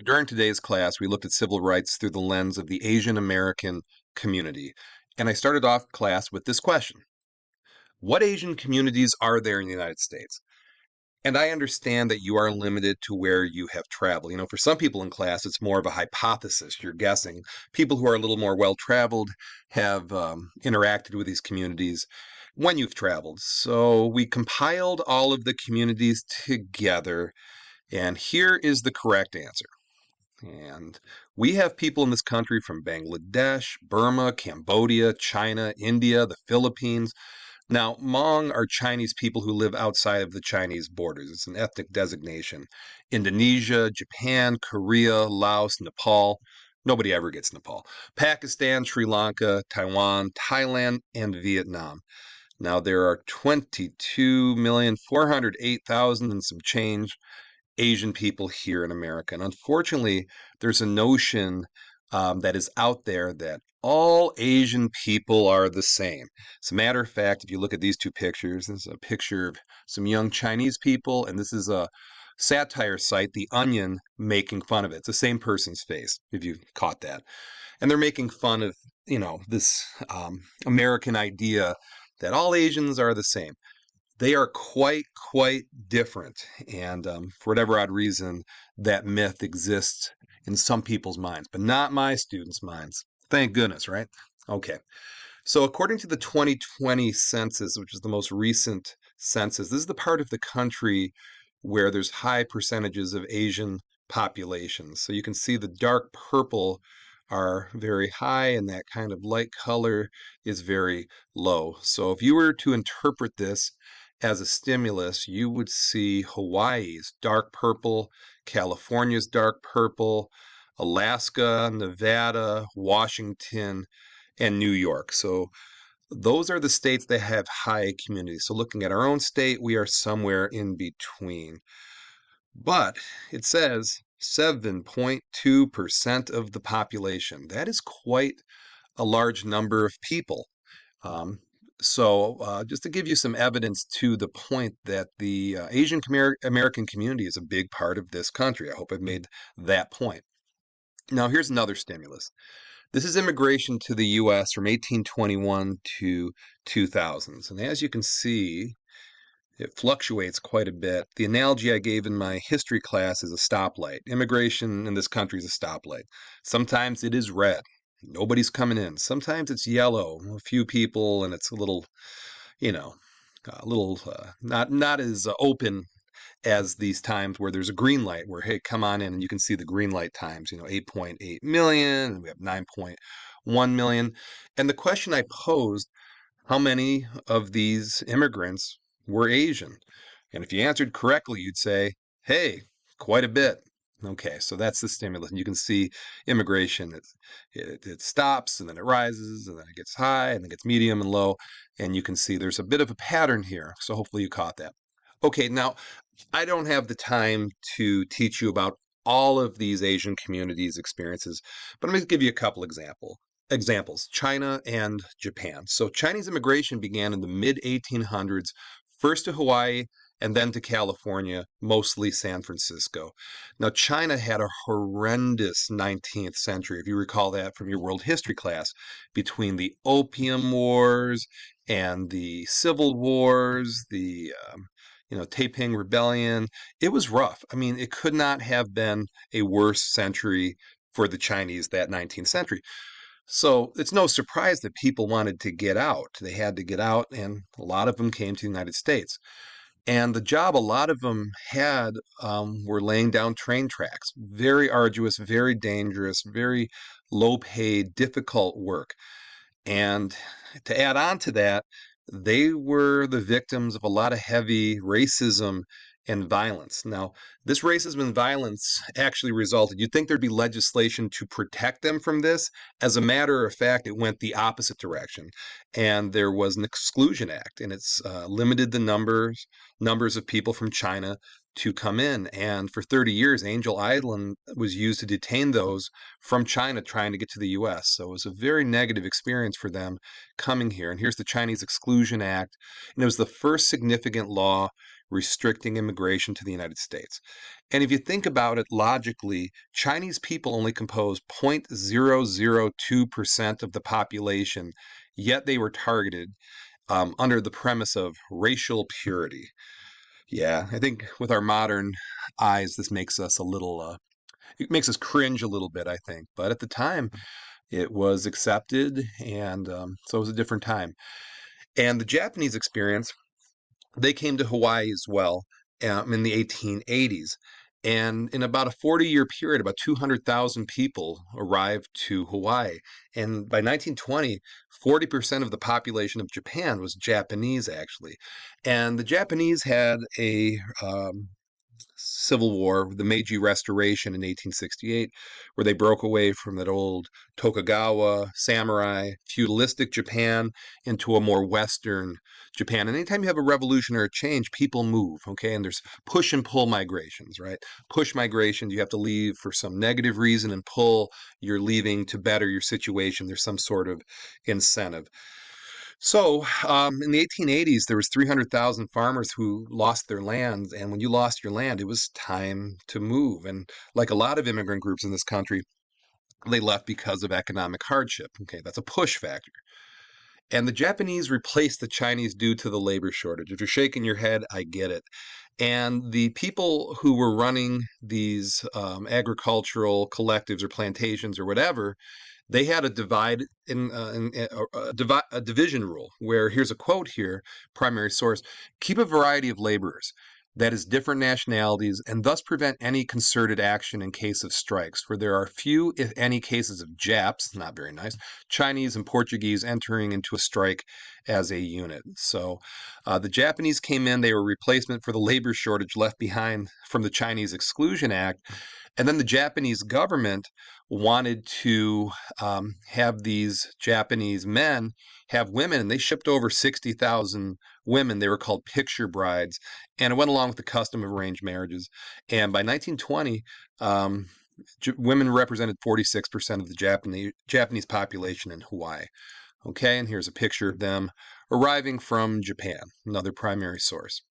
During today's class, we looked at civil rights through the lens of the Asian American community. And I started off class with this question. What Asian communities are there in the United States? And I understand that you are limited to where you have traveled. For some people in class, it's more of a hypothesis. You're guessing. People who are a little more well traveled have interacted with these communities when you've traveled. So we compiled all of the communities together, and here is the correct answer. And we have people in this country from Bangladesh, Burma, Cambodia, China, India, the Philippines. Now, Hmong are Chinese people who live outside of the Chinese borders. It's an ethnic designation. Indonesia, Japan, Korea, Laos, Nepal. Nobody ever gets Nepal. Pakistan, Sri Lanka, Taiwan, Thailand, and Vietnam. Now, there are 22,408,000 and some change Asian people here in America. And unfortunately, there's a notion that is out there that all Asian people are the same. As a matter of fact, if you look at these two pictures, this is a picture of some young Chinese people, and this is a satire site, The Onion, making fun of it. It's the same person's face, if you caught that. And they're making fun of, this American idea that all Asians are the same. They are quite different. And for whatever odd reason, that myth exists in some people's minds, but not my students' minds. Thank goodness, right? Okay. So, according to the 2020 census, which is the most recent census, this is the part of the country where there's high percentages of Asian populations. So, you can see the dark purple are very high, and that kind of light color is very low. So, if you were to interpret this as a stimulus, you would see Hawaii's dark purple, California's dark purple, Alaska, Nevada, Washington, and New York. So those are the states that have high communities. So looking at our own state, we are somewhere in between. But it says 7.2% of the population. That is quite a large number of people. Um, so, just to give you some evidence to the point that the Asian American community is a big part of this country. I hope I've made that point. Now, here's another stimulus. This is immigration to the U.S. from 1821 to 2000s. And as you can see, it fluctuates quite a bit. The analogy I gave in my history class is a stoplight. Immigration in this country is a stoplight. Sometimes it is red. Nobody's coming in. Sometimes it's yellow, a few people, and it's a little, not as open as these times where there's a green light where, hey, come on in, and you can see the green light times, 8.8 million, and we have 9.1 million. And the question I posed, how many of these immigrants were Asian? And if you answered correctly, you'd say, hey, quite a bit. Okay, so that's the stimulus. And you can see immigration, it stops, and then it rises, and then it gets high, and then it gets medium and low. And you can see there's a bit of a pattern here. So hopefully you caught that. Okay, now I don't have the time to teach you about all of these Asian communities' experiences, but I'm going to give you a couple examples. China and Japan. So Chinese immigration began in the mid 1800s, first to Hawaii and then to California, mostly San Francisco. Now, China had a horrendous 19th century, if you recall that from your world history class, between the Opium Wars and the Civil Wars, the Taiping Rebellion. It was rough. I mean, it could not have been a worse century for the Chinese, that 19th century. So it's no surprise that people wanted to get out. They had to get out, and a lot of them came to the United States. And the job a lot of them had were laying down train tracks. Very arduous, very dangerous, very low paid, difficult work. And to add on to that, they were the victims of a lot of heavy racism and violence. Now, this racism and violence actually resulted, you'd think there'd be legislation to protect them from this. As a matter of fact, it went the opposite direction. And there was an Exclusion Act, and it's limited the numbers of people from China to come in. And for 30 years, Angel Island was used to detain those from China trying to get to the US. So it was a very negative experience for them coming here. And here's the Chinese Exclusion Act. And it was the first significant law restricting immigration to the United States. And if you think about it logically, Chinese people only compose 0.002% of the population, yet they were targeted under the premise of racial purity. Yeah, I think with our modern eyes, this makes us a little, it makes us cringe a little bit, I think. But at the time, it was accepted, and so it was a different time. And the Japanese experience, they came to Hawaii as well in the 1880s. And in about a 40-year period, about 200,000 people arrived to Hawaii. And by 1920, 40% of the population of Japan was Japanese, actually. And the Japanese had a Civil War, the Meiji Restoration in 1868, where they broke away from that old Tokugawa, samurai, feudalistic Japan into a more Western Japan. And anytime you have a revolution or a change, people move, okay? And there's push and pull migrations, right? Push migration, you have to leave for some negative reason, and pull, you're leaving to better your situation. There's some sort of incentive. So, in the 1880s, there was 300,000 farmers who lost their land, and when you lost your land, it was time to move. And like a lot of immigrant groups in this country, they left because of economic hardship. Okay, that's a push factor. And the Japanese replaced the Chinese due to the labor shortage. If you're shaking your head, I get it. And the people who were running these agricultural collectives or plantations or whatever, they had a a division rule where, here's a quote here, primary source: keep a variety of laborers, that is, different nationalities, and thus prevent any concerted action in case of strikes, for there are few, if any, cases of Japs, not very nice, Chinese and Portuguese entering into a strike as a unit. So the Japanese came in, they were a replacement for the labor shortage left behind from the Chinese Exclusion Act. And then the Japanese government wanted to have these Japanese men have women, and they shipped over 60,000 women. They were called picture brides, and it went along with the custom of arranged marriages. And by 1920, women represented 46% of the Japanese population in Hawaii. Okay, and here's a picture of them arriving from Japan, another primary source.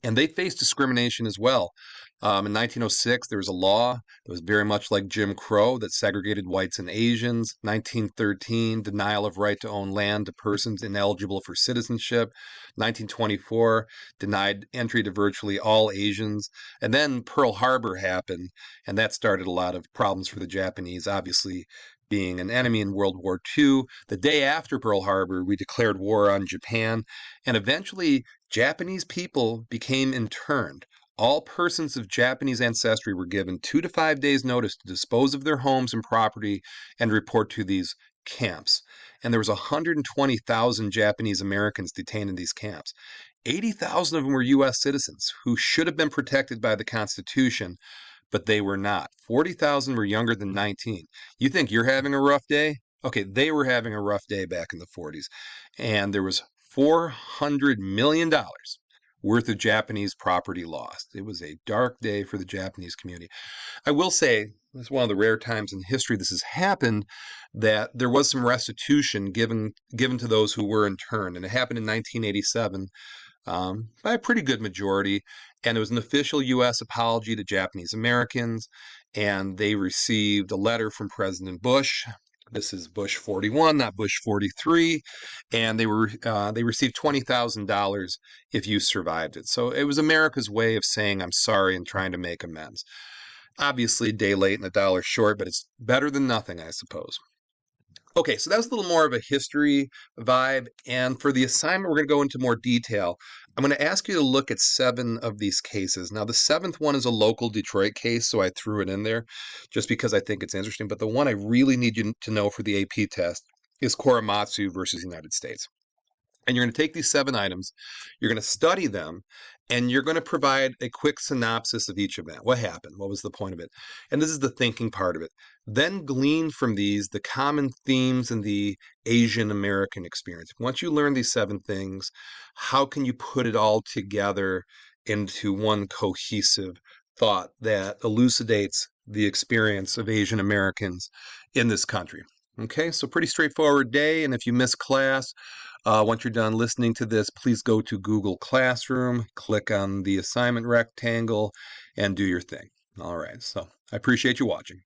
And they faced discrimination as well. In 1906, there was a law that was very much like Jim Crow that segregated whites and Asians. 1913, denial of right to own land to persons ineligible for citizenship. 1924, denied entry to virtually all Asians. And then Pearl Harbor happened, and that started a lot of problems for the Japanese, obviously being an enemy in World War II. The day after Pearl Harbor, we declared war on Japan, and eventually Japanese people became interned. All persons of Japanese ancestry were given 2 to 5 days' notice to dispose of their homes and property and report to these camps. And there was 120,000 Japanese Americans detained in these camps. 80,000 of them were U.S. citizens who should have been protected by the Constitution, but they were not. 40,000 were younger than 19. You think you're having a rough day? Okay, they were having a rough day back in the 40s. And there was $400 million worth of Japanese property lost. It was a dark day for the Japanese community. I will say, it's one of the rare times in history this has happened, that there was some restitution given to those who were interned. And it happened in 1987 by a pretty good majority. And it was an official U.S. apology to Japanese Americans. And they received a letter from President Bush. This is Bush 41, not Bush 43, and they received $20,000 if you survived it. So it was America's way of saying I'm sorry and trying to make amends. Obviously, a day late and a dollar short, but it's better than nothing, I suppose. Okay, so that was a little more of a history vibe, and for the assignment, we're going to go into more detail. I'm going to ask you to look at 7 of these cases. Now, the 7th one is a local Detroit case, so I threw it in there just because I think it's interesting, but the one I really need you to know for the AP test is Korematsu versus the United States. And you're going to take these 7 items, you're going to study them, and you're going to provide a quick synopsis of each event. What happened? What was the point of it? And this is the thinking part of it. Then glean from these the common themes in the Asian American experience. Once you learn these 7 things, how can you put it all together into one cohesive thought that elucidates the experience of Asian Americans in this country? Okay, so pretty straightforward day, and if you miss class, Once you're done listening to this, please go to Google Classroom, click on the assignment rectangle, and do your thing. All right, so I appreciate you watching.